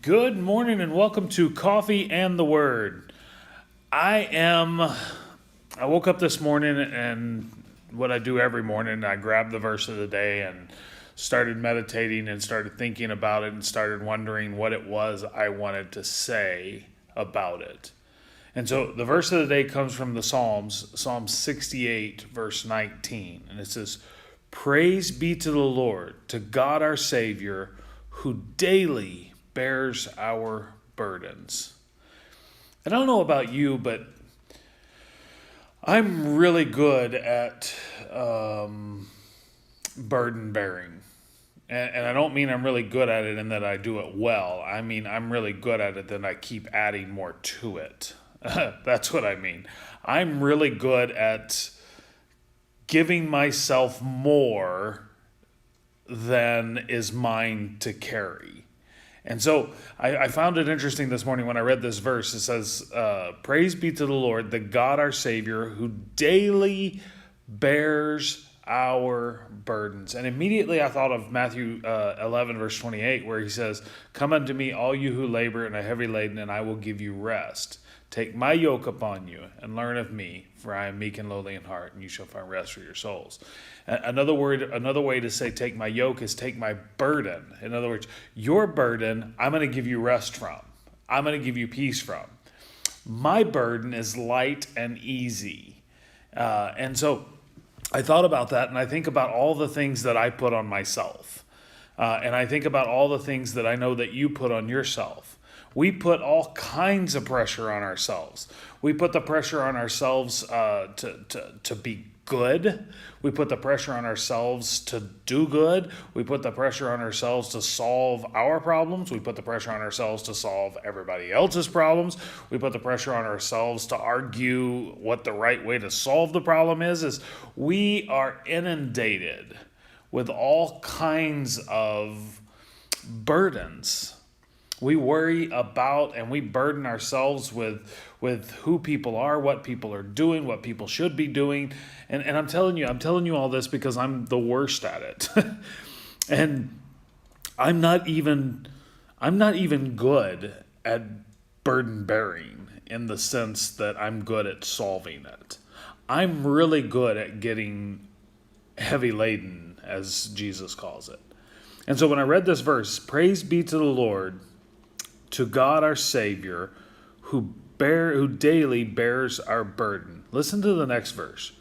Good morning and welcome to Coffee and the Word. I woke up this morning and what I do every morning, I grabbed the verse of the day and started meditating and started thinking about it and started wondering what it was I wanted to say about it. And so the verse of the day comes from the Psalms, Psalm 68, verse 19. And it says, "Praise be to the Lord, to God our Savior, who daily bears our burdens." And I don't know about you, but I'm really good at burden bearing. And I don't mean I'm really good at it in that I do it well. I mean, I'm really good at it that I keep adding more to it. That's what I mean. I'm really good at giving myself more than is mine to carry. And so I found it interesting this morning when I read this verse. It says, "Praise be to the Lord, the God our Savior, who daily bears our burdens." And immediately I thought of Matthew 11, verse 28, where he says, "Come unto me, all you who labor and are heavy laden, and I will give you rest. Take my yoke upon you and learn of me, for I am meek and lowly in heart, and you shall find rest for your souls." Another way to say take my yoke is take my burden. In other words, your burden, I'm going to give you rest from. I'm going to give you peace from. My burden is light and easy. And so I thought about that, and I think about all the things that I put on myself. And I think about all the things that I know that you put on yourself. We put all kinds of pressure on ourselves. We put the pressure on ourselves to be good. We put the pressure on ourselves to do good. We put the pressure on ourselves to solve our problems. We put the pressure on ourselves to solve everybody else's problems. We put the pressure on ourselves to argue what the right way to solve the problem is we are inundated with all kinds of burdens. We worry about and we burden ourselves with who people are, what people are doing, what people should be doing. And I'm telling you all this because I'm the worst at it. And I'm not even good at burden bearing in the sense that I'm good at solving it. I'm really good at getting heavy laden, as Jesus calls it. And so when I read this verse, "Praise be to the Lord, to God our Savior, who daily bears our burden." Listen to the next verse.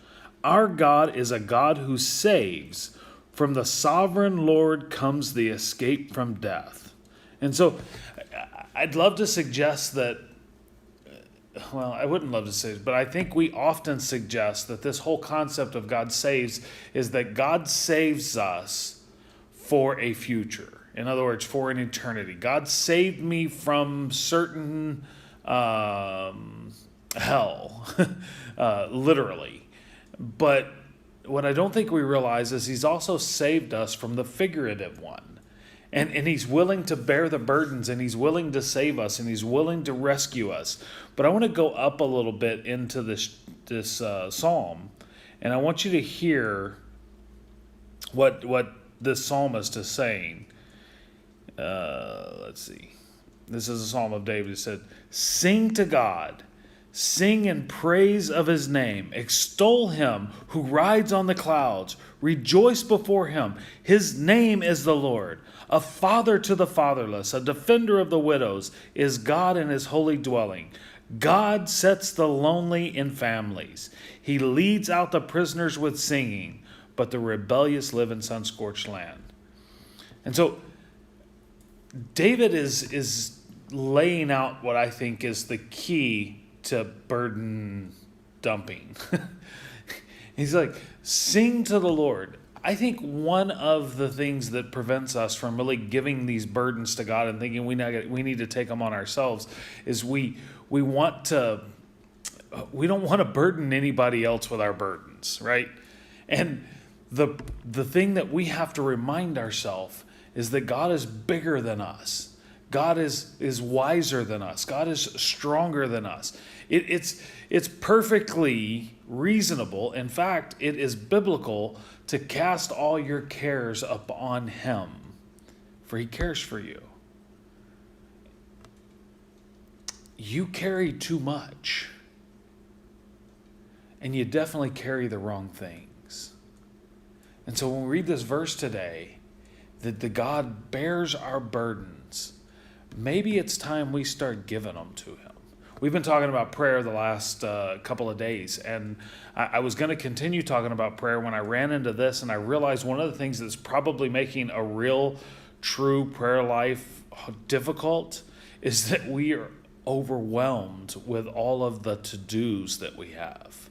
"Our God is a God who saves. From the sovereign Lord comes the escape from death." And so I'd love to suggest that, well, I wouldn't love to say it, but I think we often suggest that this whole concept of God saves is that God saves us for a future. In other words, for an eternity. God saved me from certain hell, literally. But what I don't think we realize is he's also saved us from the figurative one. And he's willing to bear the burdens, and he's willing to save us, and he's willing to rescue us. But I want to go up a little bit into this psalm, and I want you to hear what this psalmist is saying. Let's see. This is a psalm of David. It said, "Sing to God. Sing in praise of his name. Extol him who rides on the clouds. Rejoice before him. His name is the Lord. A father to the fatherless, a defender of the widows, is God in his holy dwelling. God sets the lonely in families. He leads out the prisoners with singing, but the rebellious live in sun-scorched land." And so David is laying out what I think is the key to burden dumping. He's like, sing to the Lord. I think one of the things that prevents us from really giving these burdens to God and thinking we need to take them on ourselves is we don't want to burden anybody else with our burdens, right? And the thing that we have to remind ourselves is that God is bigger than us. God is wiser than us. God is stronger than us. It's perfectly reasonable. In fact, it is biblical to cast all your cares upon him, for he cares for you. you carry too much. And you definitely carry the wrong things. And so when we read this verse today, that the God bears our burdens, maybe it's time we start giving them to him. We've been talking about prayer the last couple of days, and I was going to continue talking about prayer when I ran into this, and I realized one of the things that's probably making a real, true prayer life difficult is that we are overwhelmed with all of the to-dos that we have.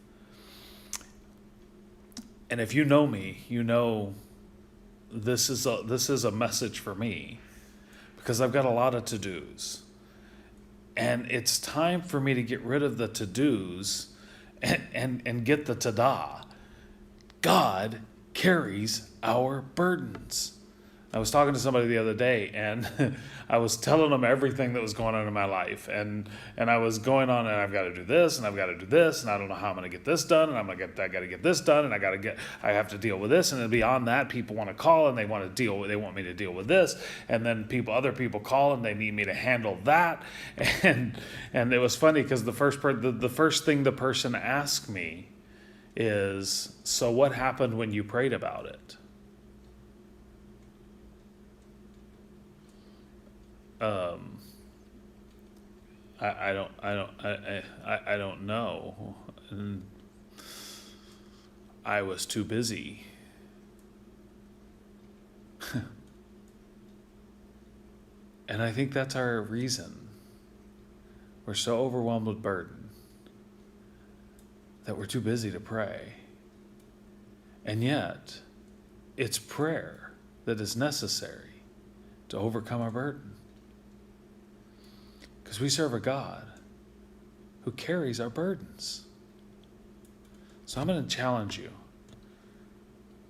And if you know me, you know this is a message for me, because I've got a lot of to-dos. And it's time for me to get rid of the to-dos and get the ta-da. God carries our burdens. I was talking to somebody the other day, and I was telling them everything that was going on in my life. And I was going on, and I've got to do this, and I've got to do this, and I don't know how I'm going to get this done, and I got to get this done, and I have to deal with this. And then beyond that, people want to call, and they want me to deal with this. And then other people call, and they need me to handle that. And it was funny because the first thing the person asked me is, so what happened when you prayed about it? I don't know. And I was too busy. And I think that's our reason. We're so overwhelmed with burden that we're too busy to pray. And yet, it's prayer that is necessary to overcome our burden. Because we serve a God who carries our burdens. So I'm going to challenge you.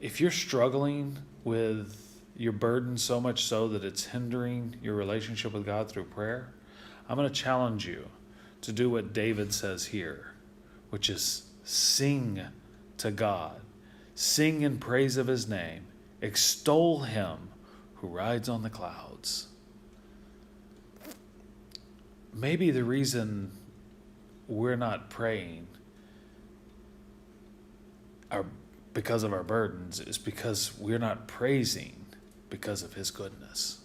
If you're struggling with your burden so much so that it's hindering your relationship with God through prayer, I'm going to challenge you to do what David says here, which is sing to God. Sing in praise of his name. Extol him who rides on the clouds. Maybe the reason we're not praying because of our burdens is because we're not praising because of his goodness.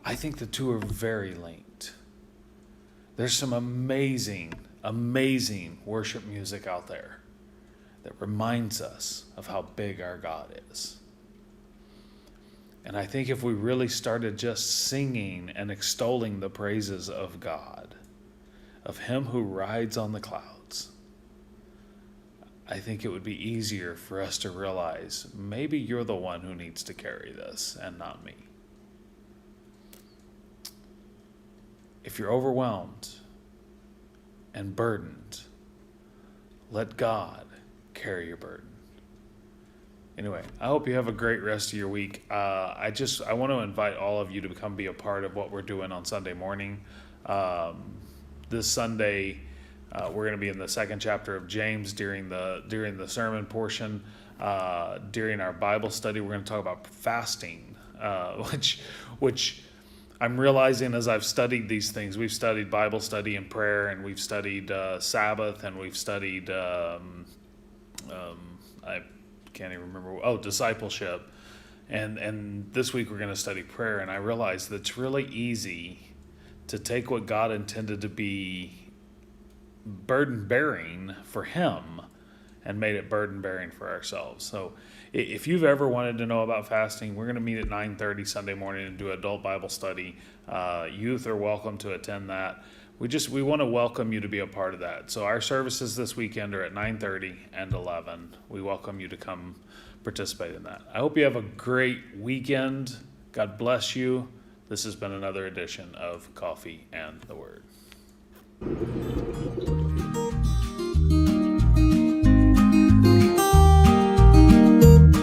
I think the two are very linked. There's some amazing, amazing worship music out there that reminds us of how big our God is. And I think if we really started just singing and extolling the praises of God, of him who rides on the clouds, I think it would be easier for us to realize maybe you're the one who needs to carry this and not me. If you're overwhelmed and burdened, let God carry your burden. Anyway, I hope you have a great rest of your week. I want to invite all of you to be a part of what we're doing on Sunday morning. This Sunday, we're going to be in the second chapter of James during the sermon portion. During our Bible study, we're going to talk about fasting, which I'm realizing as I've studied these things. We've studied Bible study and prayer, and we've studied Sabbath, and we've studied I can't even remember. Discipleship. And this week we're going to study prayer. And I realized that it's really easy to take what God intended to be burden bearing for him and made it burden bearing for ourselves. So if you've ever wanted to know about fasting, we're going to meet at 9:30 Sunday morning and do adult Bible study. Youth are welcome to attend that. We want to welcome you to be a part of that. So our services this weekend are at 9:30 and 11. We welcome you to come participate in that. I hope you have a great weekend. God bless you. This has been another edition of Coffee and the Word.